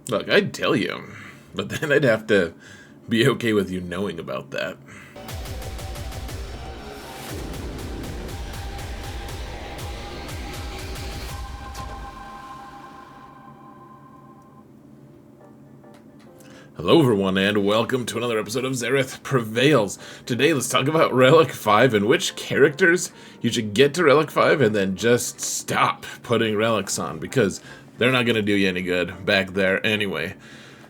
Look, I'd tell you, but then I'd have to be okay with you knowing about that. Hello everyone, and welcome to another episode of Xaereth Prevails. Today, let's talk about Relic 5 and which characters you should get to Relic 5 and then just stop putting relics on, because they're not going to do you any good back there anyway.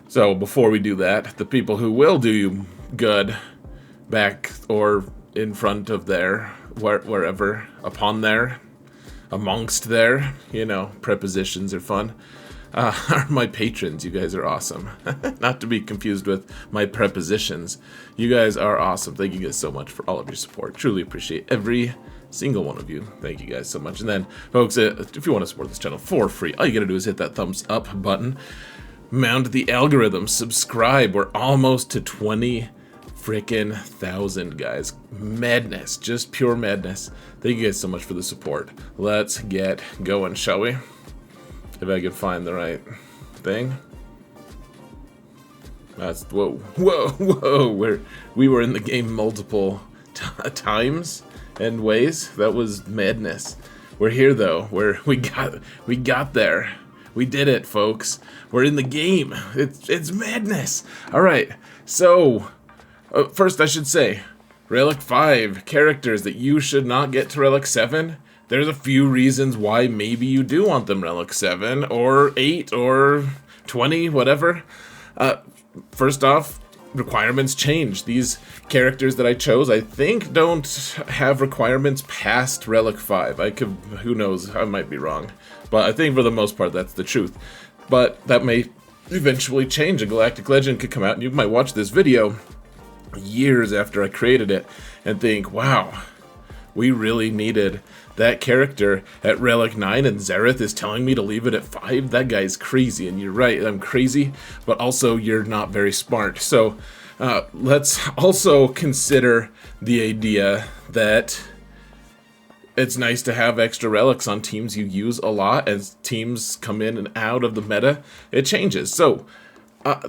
So before we do that, the people who will do you good back or in front of there, wherever, upon there, amongst there, you know, prepositions are fun, are my patrons. You guys are awesome. Not to be confused with my prepositions. You guys are awesome. Thank you guys so much for all of your support. Truly appreciate every single one of you. Thank you guys so much. And then, folks, if you want to support this channel for free, all you gotta do is hit that thumbs up button, mount the algorithm, subscribe. We're almost to 20 freaking thousand, guys. Madness, just pure madness. Thank you guys so much for the support. Let's get going, shall we? If I can find the right thing. That's whoa. We were in the game multiple times and ways. That was madness. We're here though. We got there. We did it, folks. We're in the game. It's madness. All right. So first, I should say, Relic 5 characters that you should not get to Relic 7. There's a few reasons why maybe you do want them Relic 7 or 8 or 20, whatever. First off, requirements change. These characters that I chose, I think, don't have requirements past Relic 5. Who knows, I might be wrong. But I think for the most part that's the truth. But that may eventually change. A Galactic Legend could come out and you might watch this video years after I created it and think, wow, we really needed that character at Relic 9 and Xaereth is telling me to leave it at 5? That guy's crazy, and you're right, I'm crazy, but also you're not very smart. So let's also consider the idea that it's nice to have extra relics on teams you use a lot. As teams come in and out of the meta, it changes. So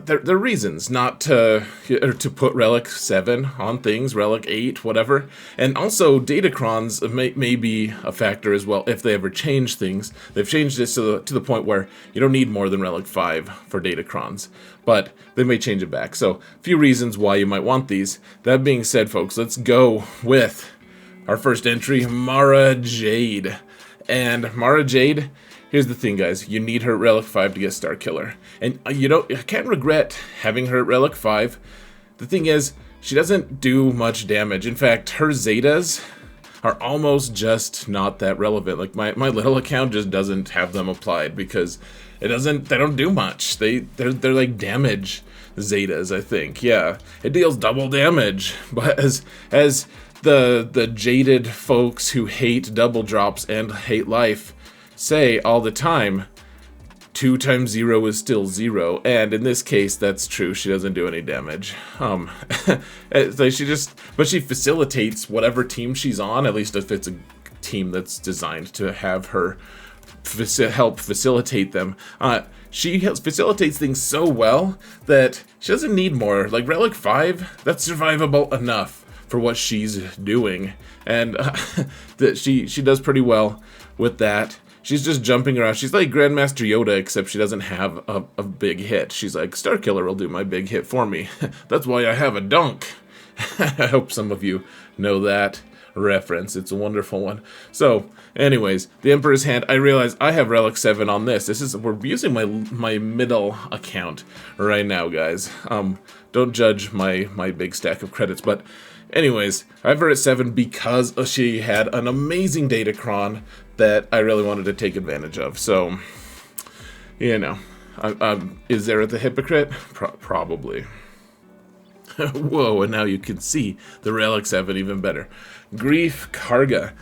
there are reasons not to put Relic 7 on things, Relic 8, whatever. And also, datacrons may be a factor as well if they ever change things. They've changed this to the point where you don't need more than Relic 5 for datacrons, but they may change it back. So, a few reasons why you might want these. That being said, folks, let's go with our first entry, Mara Jade. And Mara Jade, here's the thing, guys. You need her at Relic 5 to get Starkiller. And you can't regret having her at Relic 5. The thing is, she doesn't do much damage. In fact, her Zetas are almost just not that relevant. Like, my little account just doesn't have them applied because they don't do much. They're like damage Zetas, I think. Yeah, it deals double damage. But as the jaded folks who hate double drops and hate life say all the time, 2 times 0 is still 0, and in this case, that's true. She doesn't do any damage. She facilitates whatever team she's on, at least if it's a team that's designed to have her help facilitate them. She facilitates things so well that she doesn't need more. Like Relic 5, that's survivable enough for what she's doing, and that she does pretty well with that. She's just jumping around. She's like Grandmaster Yoda, except she doesn't have a big hit. She's like, Starkiller will do my big hit for me. That's why I have a dunk. I hope some of you know that reference. It's a wonderful one. So, anyways, the Emperor's Hand. I realize I have Relic 7 on this. We're using my middle account right now, guys. Don't judge my big stack of credits, but anyways, I have her at 7 because she had an amazing datacron that I really wanted to take advantage of. So, you know, is Xaereth the hypocrite? Probably. Whoa, and now you can see the Relic 7 even better. Greef Karga.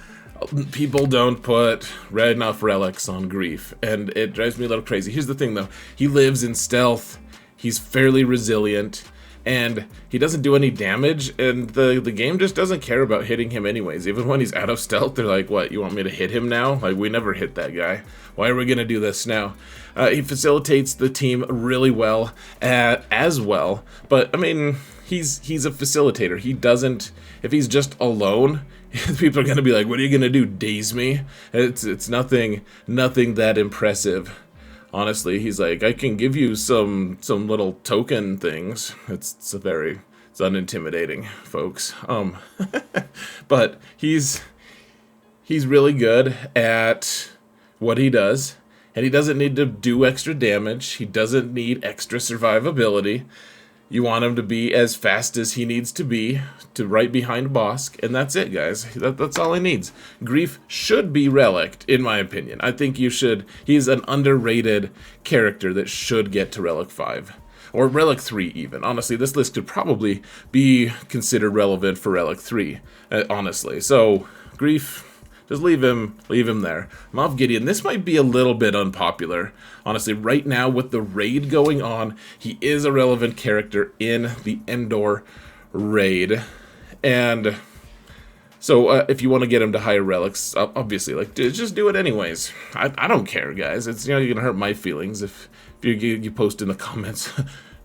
People don't put enough relics on Greef, and it drives me a little crazy. Here's the thing, though. He lives in stealth. He's fairly resilient. and he doesn't do any damage, and the game just doesn't care about hitting him anyways. Even when he's out of stealth, they're like, what, you want me to hit him now? Like, we never hit that guy. Why are we gonna do this now? He facilitates the team really well, as well, but, I mean, he's a facilitator. He doesn't, if he's just alone, people are gonna be like, what are you gonna do, daze me? It's nothing that impressive. Honestly, he's like, I can give you some little token things. It's unintimidating, folks. But he's really good at what he does, and he doesn't need to do extra damage. He doesn't need extra survivability. You want him to be as fast as he needs to be, to right behind Bosk, and that's it, guys. That's all he needs. Greef should be Relic, in my opinion. I think you should. He's an underrated character that should get to Relic 5. Or Relic 3, even. Honestly, this list could probably be considered relevant for Relic 3, honestly. So, Greef, just leave him there. Moff Gideon, this might be a little bit unpopular. Honestly, right now with the raid going on, he is a relevant character in the Endor raid. And so if you want to get him to higher relics, obviously, like, just do it anyways. I don't care, guys. It's, you're going to hurt my feelings if you post in the comments,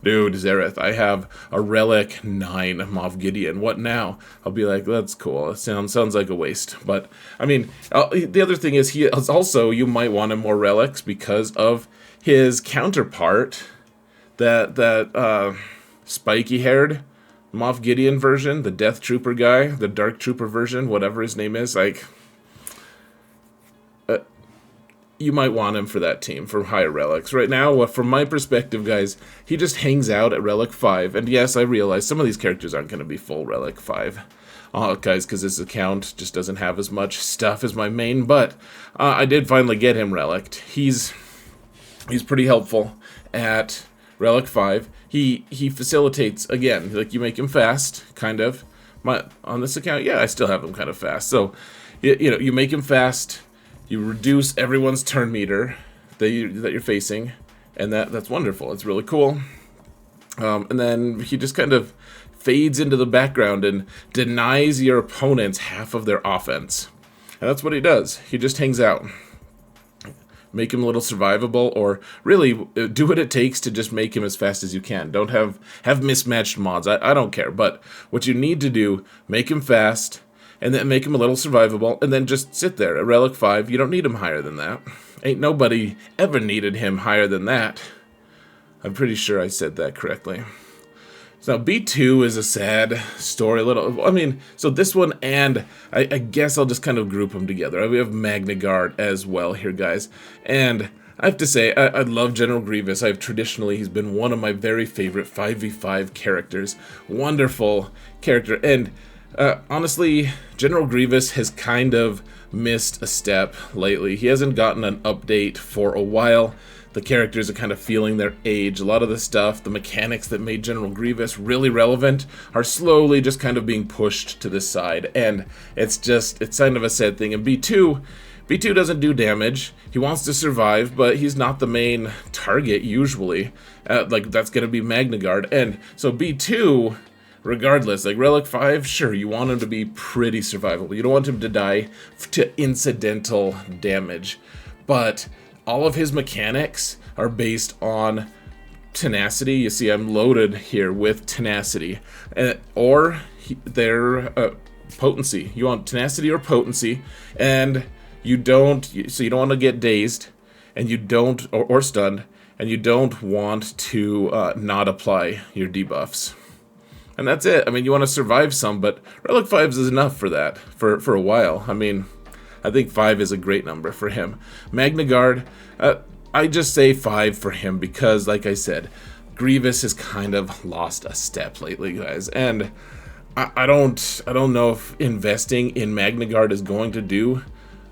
dude, Zareth, I have a Relic 9 Moff Gideon. What now? I'll be like, that's cool. It sounds like a waste. But, I mean, the other thing is, he is also, you might want him more relics because of his counterpart, that spiky-haired Moff Gideon version, the Death Trooper guy, the Dark Trooper version, whatever his name is, like, you might want him for that team, for higher relics. Right now, from my perspective, guys, he just hangs out at Relic 5. And yes, I realize some of these characters aren't going to be full Relic 5. Guys, because his account just doesn't have as much stuff as my main. But I did finally get him Relic. He's pretty helpful at Relic 5. He facilitates, again, like, you make him fast, kind of. On this account, yeah, I still have him kind of fast. So, you make him fast. You reduce everyone's turn meter that you're facing, and that's wonderful. It's really cool. And then he just kind of fades into the background and denies your opponents half of their offense. And that's what he does. He just hangs out. Make him a little survivable, or really do what it takes to just make him as fast as you can. Don't have mismatched mods. I don't care. But what you need to do, make him fast, and then make him a little survivable, and then just sit there at Relic 5. You don't need him higher than that. Ain't nobody ever needed him higher than that. I'm pretty sure I said that correctly. So B2 is a sad story. So this one, and I guess I'll just kind of group them together. We have Magna Guard as well here, guys. And I have to say, I love General Grievous. He's been one of my very favorite 5v5 characters. Wonderful character. And honestly, General Grievous has kind of missed a step lately. He hasn't gotten an update for a while. The characters are kind of feeling their age. A lot of the stuff, the mechanics that made General Grievous really relevant, are slowly just kind of being pushed to the side. And it's kind of a sad thing. And B2 doesn't do damage. He wants to survive, but he's not the main target usually. That's going to be Magna Guard. And so B2... regardless, like Relic 5, sure, you want him to be pretty survivable. You don't want him to die to incidental damage. But all of his mechanics are based on tenacity. You see, I'm loaded here with tenacity. Or their potency. You want tenacity or potency, and you don't want to get dazed, and you don't, or stunned, and you don't want to not apply your debuffs. And that's it. I mean, you want to survive some, but Relic 5 is enough for that, for a while. I mean, I think 5 is a great number for him. Magna Guard, I just say 5 for him because, like I said, Grievous has kind of lost a step lately, guys. And I don't know if investing in Magna Guard is going to do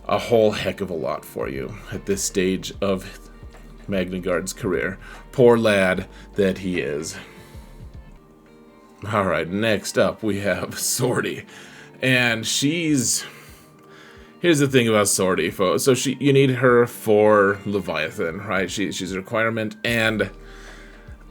a whole heck of a lot for you at this stage of Magna Guard's career. Poor lad that he is. Alright, next up we have Sortie. And here's the thing about Sortie, folks. So you need her for Leviathan, right? She's a requirement, and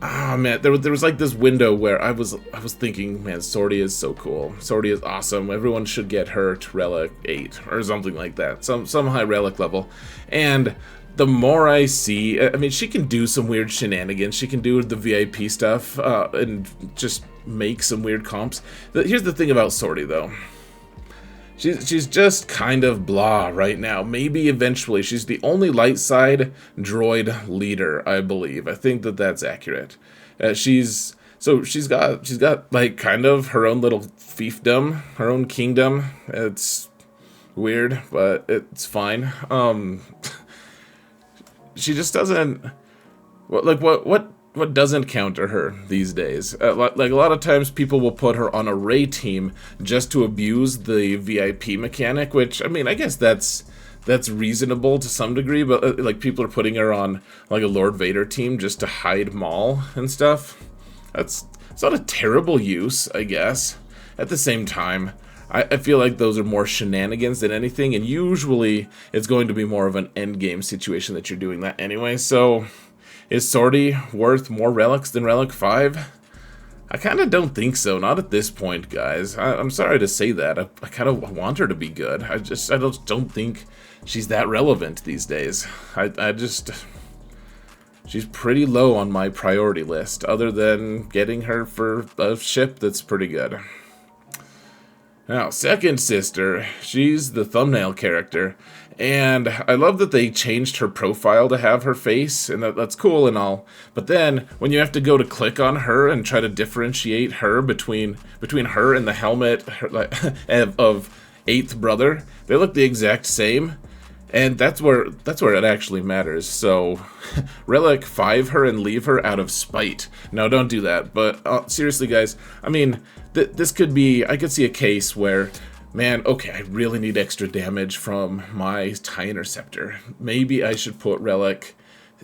Ah, man, there was like this window where I was thinking, man, Sortie is so cool. Sortie is awesome. Everyone should get her to Relic 8 or something like that. Some high Relic level. And the more I see, I mean, she can do some weird shenanigans. She can do the VIP stuff and just make some weird comps. Here's the thing about Sortie, though. She's just kind of blah right now. Maybe eventually. She's the only light side droid leader, I believe. I think that's accurate. She's got like kind of her own little fiefdom, her own kingdom. It's weird, but it's fine. She just doesn't. What doesn't counter her these days? Like a lot of times people will put her on a Rey team just to abuse the VIP mechanic, which, I mean, I guess that's reasonable to some degree, but like people are putting her on like a Lord Vader team just to hide Maul and stuff. It's not a terrible use, I guess. At the same time, I feel like those are more shenanigans than anything, and usually it's going to be more of an endgame situation that you're doing that anyway, so... Is Sortie worth more relics than Relic 5? I kind of don't think so. Not at this point, guys. I'm sorry to say that. I kind of want her to be good. I don't think she's that relevant these days. She's pretty low on my priority list, other than getting her for a ship that's pretty good. Now, second sister, she's the thumbnail character, and I love that they changed her profile to have her face, and that's cool and all, but then, when you have to go to click on her and try to differentiate her between her and the helmet of 8th brother, they look the exact same, and that's where it actually matters. So, Relic 5 her and leave her out of spite. No, don't do that, but seriously guys, I mean... This could be, I could see a case where, man, okay, I really need extra damage from my TIE Interceptor. Maybe I should put Relic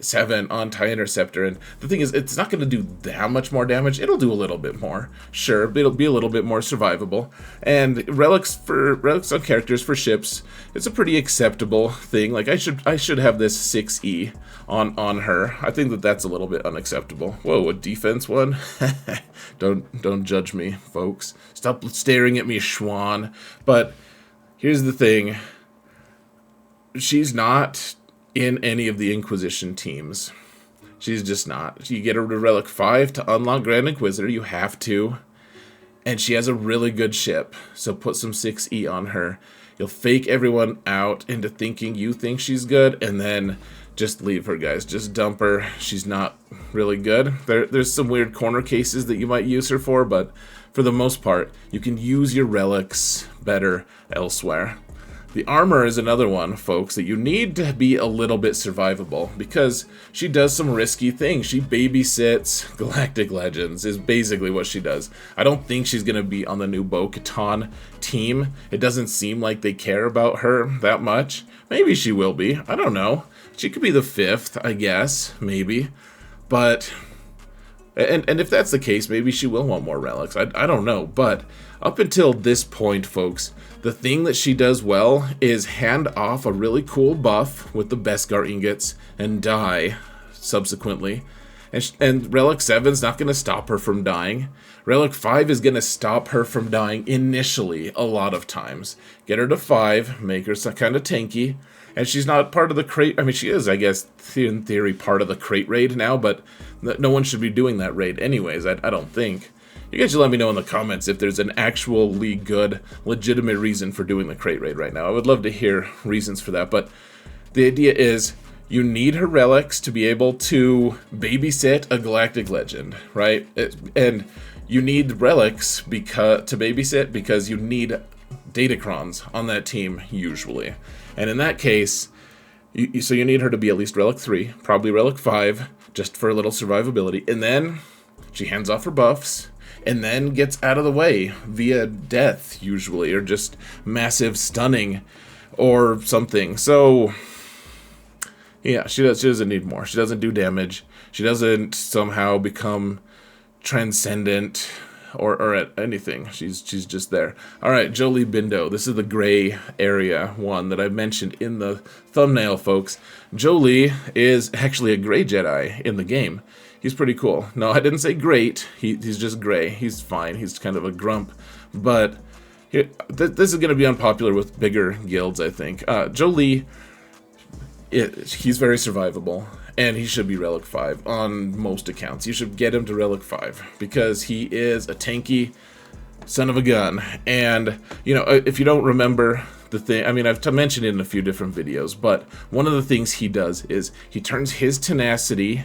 7 on TIE Interceptor, and the thing is, it's not going to do that much more damage. It'll do a little bit more, sure, but it'll be a little bit more survivable. And relics on characters for ships, it's a pretty acceptable thing. Like I should have this 6E on her. I think that's a little bit unacceptable. Whoa, a defense one? Don't judge me, folks. Stop staring at me, Schwan. But here's the thing. She's not in any of the Inquisition teams. She's just not. You get her to Relic 5 to unlock Grand Inquisitor, you have to. And she has a really good ship, so put some 6E on her. You'll fake everyone out into thinking you think she's good, and then just leave her, guys. Just dump her. She's not really good. There's some weird corner cases that you might use her for, but for the most part, you can use your relics better elsewhere. The armor is another one, folks, that you need to be a little bit survivable, because she does some risky things. She babysits Galactic Legends, is basically what she does. I don't think she's going to be on the new Bo-Katan team. It doesn't seem like they care about her that much. Maybe she will be. I don't know. She could be the 5th, I guess, maybe. But, and if that's the case, maybe she will want more relics. I don't know, but up until this point, folks, the thing that she does well is hand off a really cool buff with the Beskar ingots and die subsequently. And Relic 7's not going to stop her from dying. Relic 5 is going to stop her from dying initially a lot of times. Get her to 5, make her kind of tanky, and she's not part of the crate. I mean, she is, I guess, in theory, part of the crate raid now, but no one should be doing that raid anyways, I don't think. You guys should let me know in the comments if there's an actually good, legitimate reason for doing the crate raid right now. I would love to hear reasons for that, but the idea is you need her relics to be able to babysit a galactic legend, right? And you need relics to babysit because you need datacrons on that team, usually. And in that case, so you need her to be at least Relic 3, probably Relic 5, just for a little survivability. And then she hands off her buffs, and then gets out of the way via death, usually, or just massive stunning or something. So, yeah, she doesn't need more. She doesn't do damage. She doesn't somehow become transcendent. or at anything. She's just there. All right, Jolie Bindo. This is the gray area one that I mentioned in the thumbnail, folks. Jolie is actually a gray Jedi in the game. He's pretty cool. No, I didn't say great. He's just gray. He's fine. He's kind of a grump. But this is going to be unpopular with bigger guilds, I think. Jolie, he's very survivable. And he should be Relic 5 on most accounts. You should get him to Relic 5 because he is a tanky son of a gun. And, you know, if you don't remember the thing, I mean, I've mentioned it in a few different videos, but one of the things he does is he turns his tenacity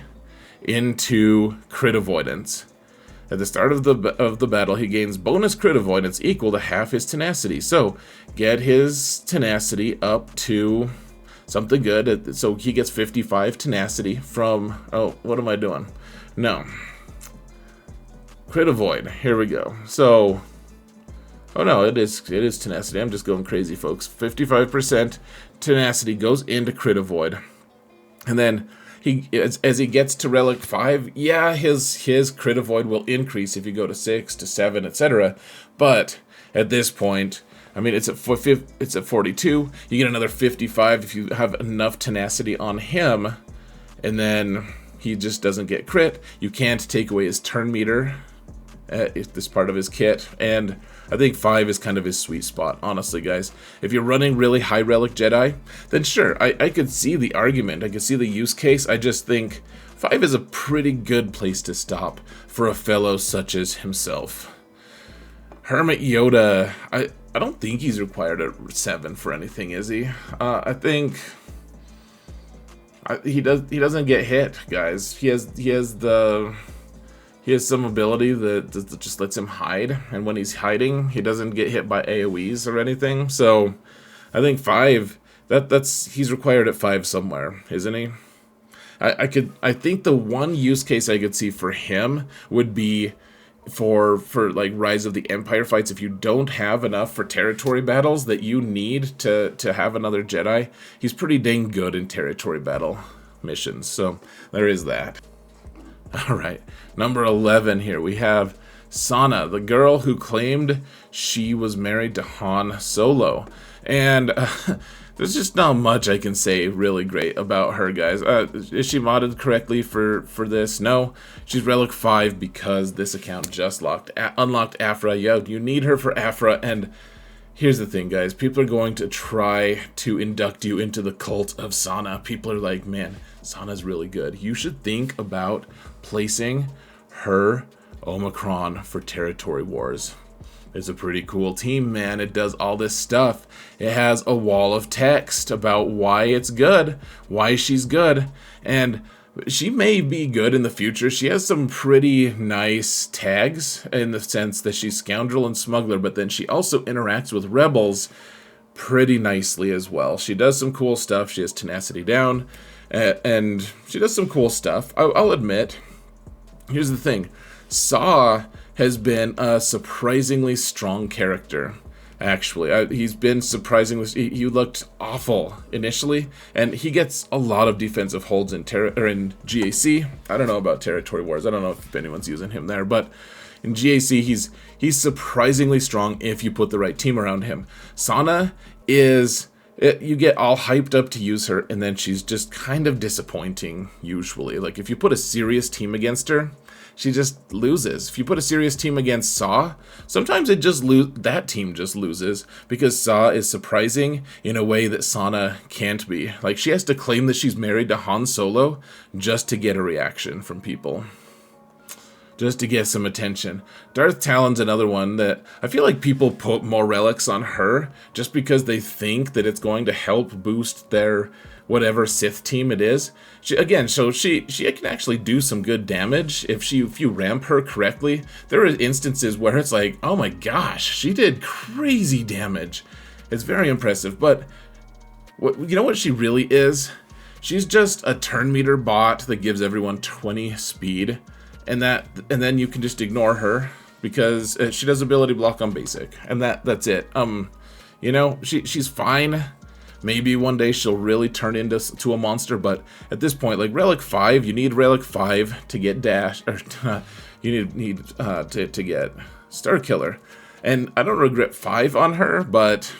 into crit avoidance. At the start of the battle, he gains bonus crit avoidance equal to half his tenacity. So, get his tenacity up to something good. So he gets 55 tenacity from... Oh, what am I doing? No. Crit avoid. Here we go. So... Oh no, it is tenacity. I'm just going crazy, folks. 55% tenacity goes into crit avoid. And then, as he gets to Relic 5, yeah, his crit avoid will increase if you go to 6, to 7, etc. But, at this point... I mean, it's at 42. You get another 55 if you have enough tenacity on him. And then he just doesn't get crit. You can't take away his turn meter. If this part of his kit. And I think 5 is kind of his sweet spot, honestly, guys. If you're running really high Relic Jedi, then sure, I could see the argument. I could see the use case. I just think 5 is a pretty good place to stop for a fellow such as himself. Hermit Yoda, I don't think he's required at 7 for anything, is he? I think he doesn't get hit, guys. He has some ability that just lets him hide, and when he's hiding, he doesn't get hit by AoEs or anything. So I think 5, he's required at 5 somewhere, isn't he? I think the one use case I could see for him would be for like Rise of the Empire fights. If you don't have enough for territory battles that you need to have another Jedi, he's pretty dang good in territory battle missions. So there is that. Alright, number 11 here. We have Sana, the girl who claimed she was married to Han Solo. And there's just not much I can say really great about her, guys. Is she modded correctly for this? No. She's Relic 5 because this account just unlocked Aphra. Yeah, you need her for Aphra, and here's the thing, guys. People are going to try to induct you into the cult of Sana. People are like, man, Sana's really good. You should think about placing her Omicron for Territory Wars. It's a pretty cool team, man. It does all this stuff. It has a wall of text about why it's good, why she's good, and she may be good in the future. She has some pretty nice tags in the sense that she's scoundrel and smuggler, but then she also interacts with rebels pretty nicely as well. She does some cool stuff. She has tenacity down, and she does some cool stuff. I'll admit. Here's the thing. Saw has been a surprisingly strong character, actually. He's been surprisingly... He looked awful initially, and he gets a lot of defensive holds in GAC. I don't know about Territory Wars. I don't know if anyone's using him there, but in GAC, he's surprisingly strong if you put the right team around him. Sana is... You get all hyped up to use her, and then she's just kind of disappointing, usually. Like, if you put a serious team against her, she just loses. If you put a serious team against Saw, sometimes that team just loses because Saw is surprising in a way that Sana can't be. Like, she has to claim that she's married to Han Solo just to get a reaction from people. Just to get some attention. Darth Talon's another one that I feel like people put more relics on her just because they think that it's going to help boost their whatever Sith team it is. She can actually do some good damage if you ramp her correctly. There are instances where it's like, oh my gosh, she did crazy damage. It's very impressive, but you know what she really is? She's just a turn meter bot that gives everyone 20 speed, and then you can just ignore her because she does ability block on basic, and that's it. You know, she's fine. Maybe one day she'll really turn into a monster, but at this point, like Relic 5, you need Relic 5 to get dash, or you need to get Star Killer. And I don't regret 5 on her, but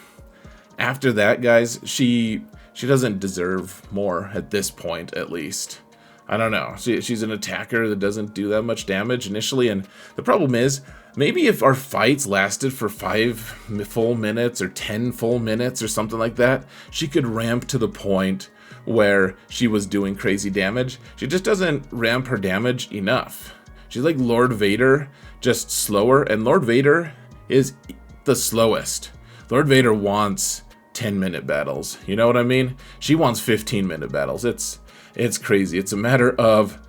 after that, guys, she doesn't deserve more at this point, at least. I don't know. She's an attacker that doesn't do that much damage initially, and the problem is, maybe if our fights lasted for 5 full minutes or 10 full minutes or something like that, she could ramp to the point where she was doing crazy damage. She just doesn't ramp her damage enough. She's like Lord Vader, just slower, and Lord Vader is the slowest. Lord Vader wants 10-minute battles. You know what I mean? She wants 15-minute battles. It's crazy. It's a matter of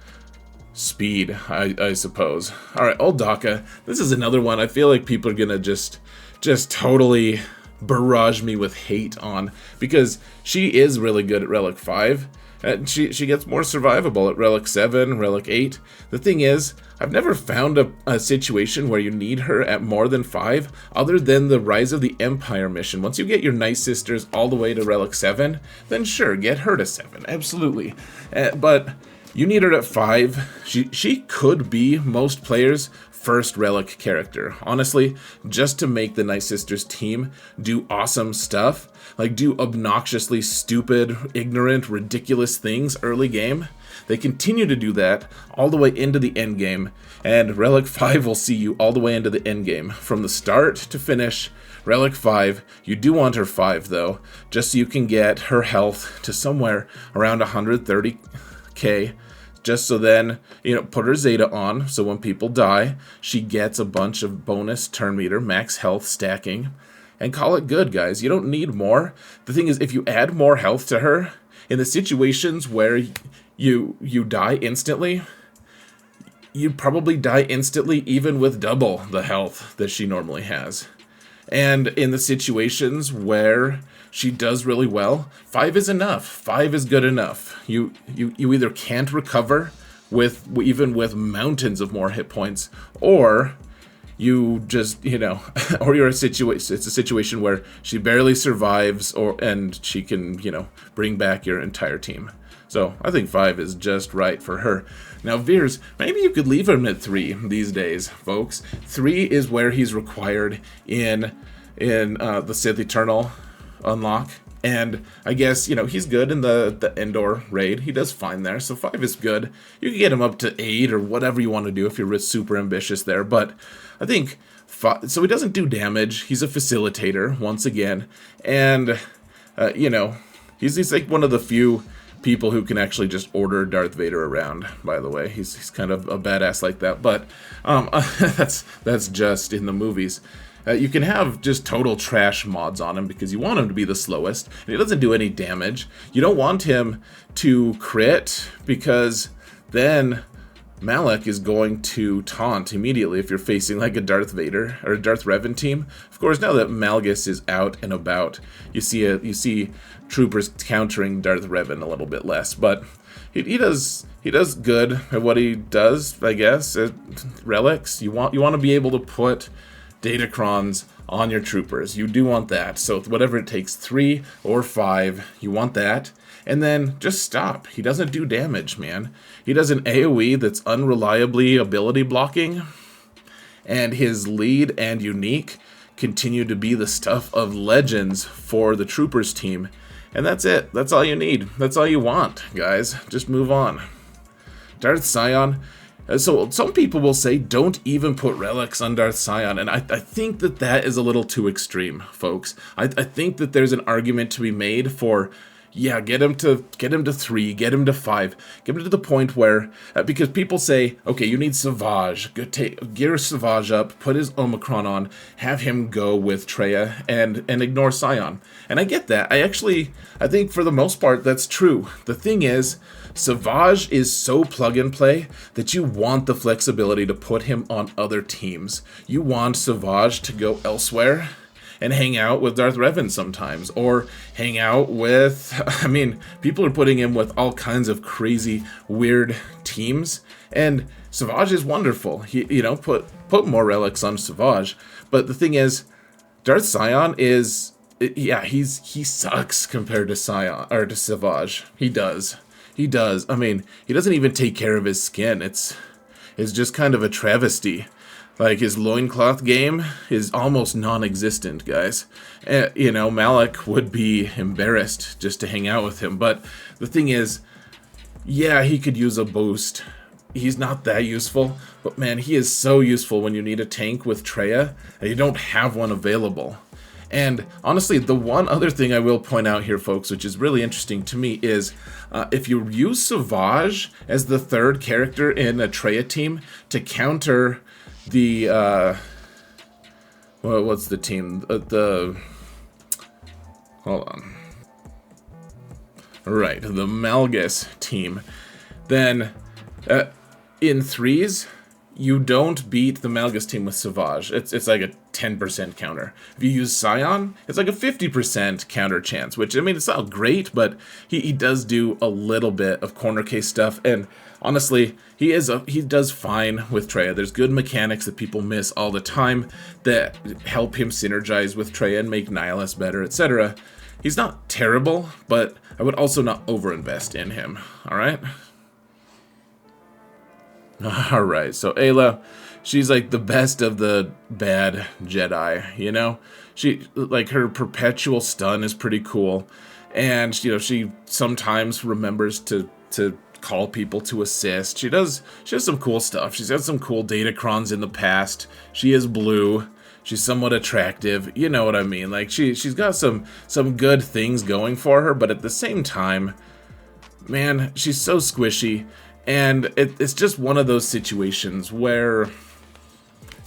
speed, I suppose. Alright, old Daka. This is another one I feel like people are gonna just totally barrage me with hate on, because she is really good at Relic 5. And she gets more survivable at Relic 7, Relic 8. The thing is, I've never found a situation where you need her at more than 5, other than the Rise of the Empire mission. Once you get your Night Sisters all the way to Relic 7, then sure, get her to 7, absolutely. But you need her at 5. She could be most players' first Relic character. Honestly, just to make the Night Sisters team do awesome stuff, like do obnoxiously stupid, ignorant, ridiculous things early game. They continue to do that all the way into the end game, and Relic 5 will see you all the way into the end game. From the start to finish, Relic 5, you do want her 5 though, just so you can get her health to somewhere around 130k, just so then, put her Zeta on, so when people die, she gets a bunch of bonus turn meter, max health stacking, and call it good, guys. You don't need more. The thing is, if you add more health to her, in the situations where you die instantly, you probably die instantly even with double the health that she normally has. And in the situations where she does really well, 5 is enough. 5 is good enough. You either can't recover even with mountains of more hit points, or you just, or you're it's a situation where she barely survives, and she can, bring back your entire team. So I think 5 is just right for her. Now Veers, maybe you could leave him at 3 these days, folks. 3 is where he's required in the Sith Eternal unlock. And I guess, he's good in the Endor raid. He does fine there, so 5 is good. You can get him up to 8 or whatever you want to do if you're super ambitious there. But I think 5, so he doesn't do damage. He's a facilitator, once again. And, he's like one of the few people who can actually just order Darth Vader around, by the way. He's kind of a badass like that. But that's just in the movies. You can have just total trash mods on him because you want him to be the slowest, and he doesn't do any damage. You don't want him to crit, because then Malak is going to taunt immediately if you're facing like a Darth Vader or a Darth Revan team. Of course, now that Malgus is out and about, you see troopers countering Darth Revan a little bit less, but he does good at what he does, I guess. At relics, you want to be able to put Datacrons on your troopers. You do want that. So whatever it takes, 3 or 5, you want that. And then just stop. He doesn't do damage, man. He does an AoE that's unreliably ability blocking. And his lead and unique continue to be the stuff of legends for the troopers team. And that's it. That's all you need. That's all you want, guys. Just move on. Darth Sion. So some people will say, don't even put relics on Darth Sion, and I think that is a little too extreme, folks. I think that there's an argument to be made for, yeah, get him to 3, get him to 5, get him to the point where, because people say, okay, you need Savage, gear Savage up, put his Omicron on, have him go with Traya, and ignore Sion. And I get that. I think for the most part that's true. The thing is, Savage is so plug and play that you want the flexibility to put him on other teams. You want Savage to go elsewhere and hang out with Darth Revan sometimes, or hang out with, people are putting him with all kinds of crazy, weird teams, and Savage is wonderful. Put more relics on Savage, but the thing is, Darth Sion is, he sucks compared to Sion, or to Savage. He does. He doesn't even take care of his skin. It's just kind of a travesty. Like, his loincloth game is almost non-existent, guys. You know, Malak would be embarrassed just to hang out with him. But the thing is, yeah, he could use a boost. He's not that useful. But man, he is so useful when you need a tank with Traya and you don't have one available. And honestly, the one other thing I will point out here, folks, which is really interesting to me, is if you use Savage as the third character in a Traya team to counter the well, what's the team? Hold on. Right, the Malgus team. Then in threes, you don't beat the Malgus team with Savage. It's like a 10% counter. If you use Sion, it's like a 50% counter chance, which, I mean, it's not great, but he does do a little bit of corner case stuff, and honestly, he does fine with Traya. There's good mechanics that people miss all the time that help him synergize with Traya and make Nihilus better, etc. He's not terrible, but I would also not overinvest in him, alright? Alright, so Aayla, she's like the best of the bad Jedi, you know? She, like, her perpetual stun is pretty cool, and, you know, she sometimes remembers to call people to assist. She has some cool stuff. She's had some cool datacrons in the past. She is blue. She's somewhat attractive. You know what I mean? Like, she's got some good things going for her, but at the same time, man, she's so squishy. And it's just one of those situations where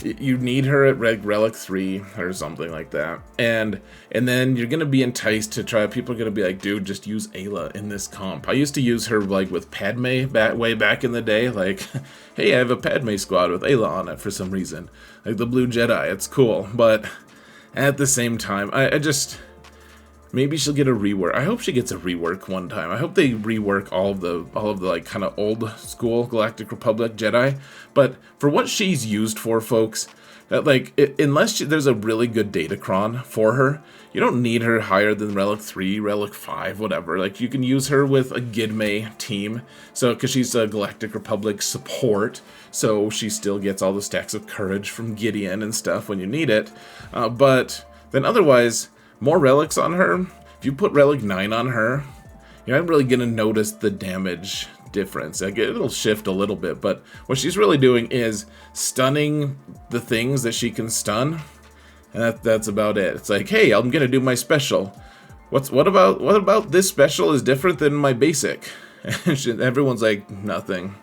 you need her at Relic 3 or something like that. And then you're going to be enticed to try. People are going to be like, dude, just use Aayla in this comp. I used to use her like with Padme way back in the day. Like, hey, I have a Padme squad with Aayla on it for some reason. Like the Blue Jedi, it's cool. But at the same time, I just... Maybe she'll get a rework. I hope she gets a rework one time. I hope they rework all of the like kind of old school Galactic Republic Jedi. But for what she's used for, folks, that like unless there's a really good datacron for her, you don't need her higher than Relic 3, Relic 5, whatever. Like, you can use her with a Gidme team, so because she's a Galactic Republic support, so she still gets all the stacks of courage from Gideon and stuff when you need it. But then otherwise, more relics on her. If you put Relic 9 on her, you're not really going to notice the damage difference. Like, it'll shift a little bit, but what she's really doing is stunning the things that she can stun, and that's about it. It's like, hey, I'm going to do my special. What about this special is different than my basic? And everyone's like, nothing.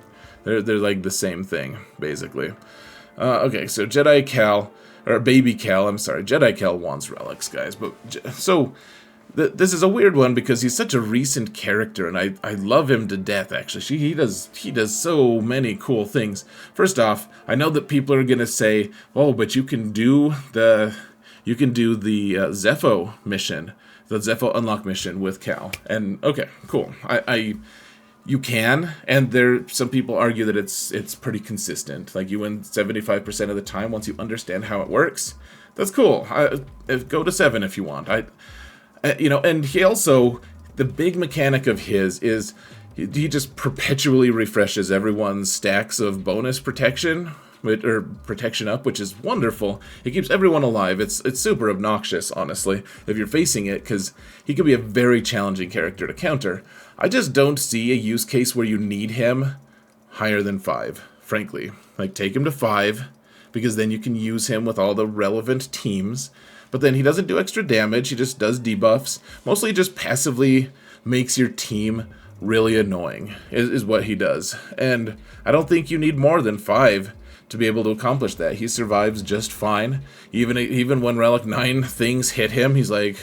They're like the same thing, basically. Okay, so Jedi Cal... Or Baby Cal, I'm sorry. Jedi Cal wants relics, guys. But so, this is a weird one because he's such a recent character, and I love him to death, actually. He does so many cool things. First off, I know that people are going to say, oh, but you can do the Zepho mission, the Zepho unlock mission with Cal. And, okay, cool. You can, and some people argue that it's pretty consistent. Like, you win 75% of the time once you understand how it works. That's cool. Go to 7 if you want. You know, and he also, the big mechanic of his is he just perpetually refreshes everyone's stacks of bonus protection, or protection up, which is wonderful. It keeps everyone alive. It's super obnoxious, honestly, if you're facing it, because he could be a very challenging character to counter. I just don't see a use case where you need him higher than 5, frankly. Like, take him to 5, because then you can use him with all the relevant teams. But then he doesn't do extra damage, he just does debuffs. Mostly just passively makes your team really annoying, is what he does. And I don't think you need more than 5 to be able to accomplish that. He survives just fine. Even when Relic 9 things hit him, he's like,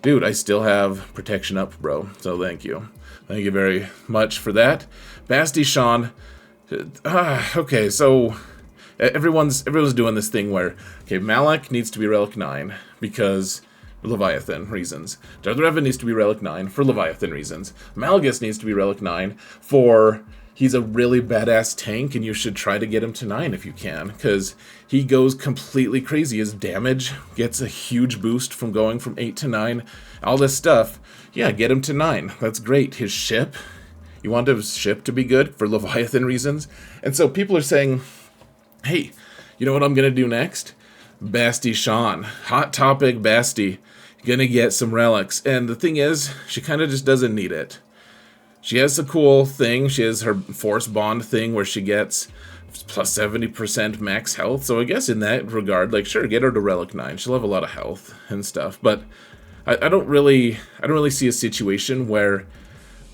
dude, I still have protection up, bro. So thank you. Thank you very much for that. Bastila Shan. Okay, so everyone's doing this thing where, okay, Malak needs to be Relic 9 because Leviathan reasons. Darth Revan needs to be Relic 9 for Leviathan reasons. Malgus needs to be Relic 9 for... He's a really badass tank, and you should try to get him to 9 if you can, because he goes completely crazy. His damage gets a huge boost from going from 8 to 9. All this stuff, yeah, get him to 9. That's great. His ship, you want his ship to be good for Leviathan reasons. And so people are saying, hey, You know what I'm going to do next? Bastila Shan. Hot topic, Basti. Gonna get some relics. And the thing is, she kind of just doesn't need it. She has a cool thing. She has her force bond thing where she gets plus 70% max health. So I guess in that regard, like, sure, get her to Relic 9. She'll have a lot of health and stuff. But I don't really see a situation where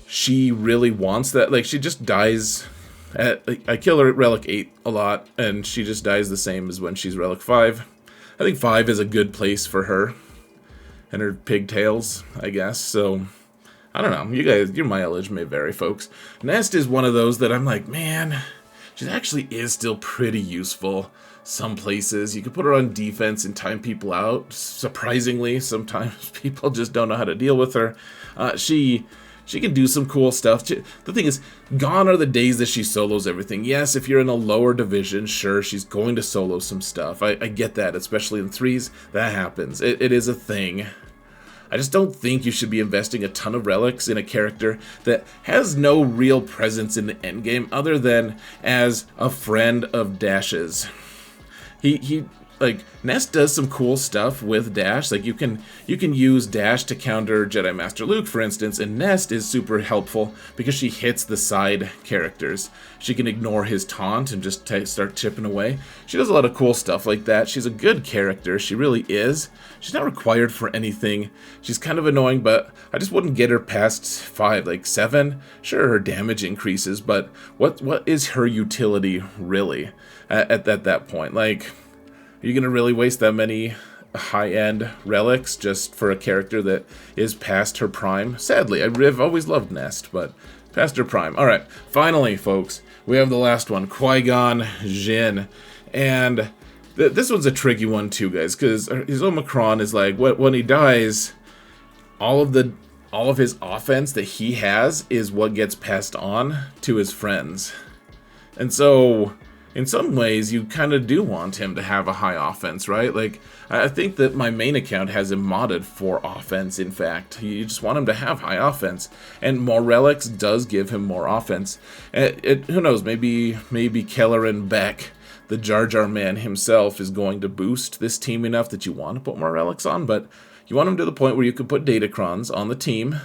she really wants that. Like, she just dies at, like, I kill her at Relic 8 a lot, and she just dies the same as when she's Relic 5. I think 5 is a good place for her and her pigtails, I guess. So I don't know. You guys, your mileage may vary, folks. Nest is one of those that I'm like, man, she actually is still pretty useful. Some places you could put her on defense and time people out. Surprisingly, sometimes people just don't know how to deal with her. She can do some cool stuff. The thing is, gone are the days that she solos everything. Yes, if you're in a lower division, sure, she's going to solo some stuff. I get that, especially in 3s. That happens. It is a thing. I just don't think you should be investing a ton of relics in a character that has no real presence in the endgame other than as a friend of Dash's. He like, Nest does some cool stuff with Dash. Like, you can use Dash to counter Jedi Master Luke, for instance, and Nest is super helpful because she hits the side characters. She can ignore his taunt and just start chipping away. She does a lot of cool stuff like that. She's a good character. She really is. She's not required for anything. She's kind of annoying, but I just wouldn't get her past 5. Like, 7, sure, her damage increases, but what is her utility, really, at that point? Like, are you going to really waste that many high-end relics just for a character that is past her prime? Sadly, I've always loved Nest, but past her prime. Alright, finally, folks, we have the last one, Qui-Gon Jinn. And this one's a tricky one too, guys, because his Omicron is like, when he dies, all of his offense that he has is what gets passed on to his friends. And so in some ways, you kind of do want him to have a high offense, right? Like, I think that my main account has him modded for offense, in fact. You just want him to have high offense. And more relics does give him more offense. Who knows, maybe Kelleran Beck, the Jar Jar man himself, is going to boost this team enough that you want to put more relics on, but you want him to the point where you can put Datacrons on the team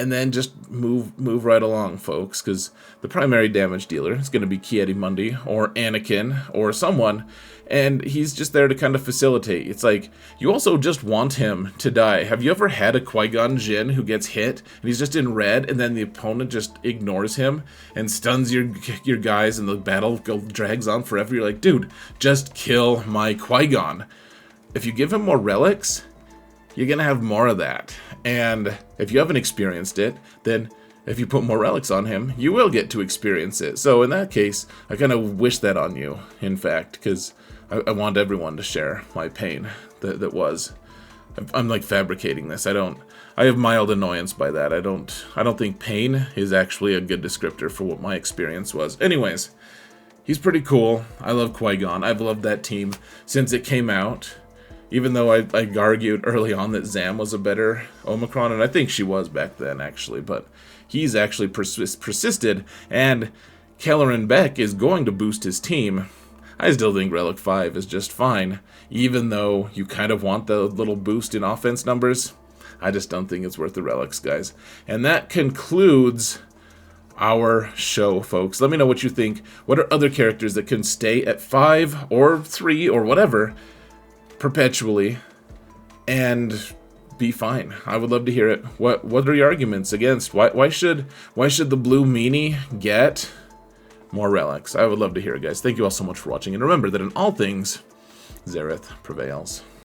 and then just move right along, folks, because the primary damage dealer is going to be Ki-Adi-Mundi or Anakin or someone, and he's just there to kind of facilitate. It's like, you also just want him to die. Have you ever had a Qui-Gon Jinn who gets hit, and he's just in red, and then the opponent just ignores him and stuns your guys, and the battle drags on forever? You're like, dude, just kill my Qui-Gon. If you give him more relics, you're going to have more of that. And if you haven't experienced it, then if you put more relics on him, you will get to experience it. So in that case, I kind of wish that on you, in fact, because I want everyone to share my pain that was. I'm like fabricating this. I have mild annoyance by that. I don't think pain is actually a good descriptor for what my experience was. Anyways, he's pretty cool. I love Qui-Gon. I've loved that team since it came out. Even though I argued early on that Zam was a better Omicron, and I think she was back then, actually, but he's actually persisted, and Kelleran Beck is going to boost his team. I still think Relic 5 is just fine, even though you kind of want the little boost in offense numbers. I just don't think it's worth the relics, guys. And that concludes our show, folks. Let me know what you think. What are other characters that can stay at 5 or 3 or whatever perpetually and be fine? I would love to hear it. What are your arguments against? Why should the blue meanie get more relics? I would love to hear it, guys. Thank you all so much for watching, and remember that in all things, Xaereth prevails.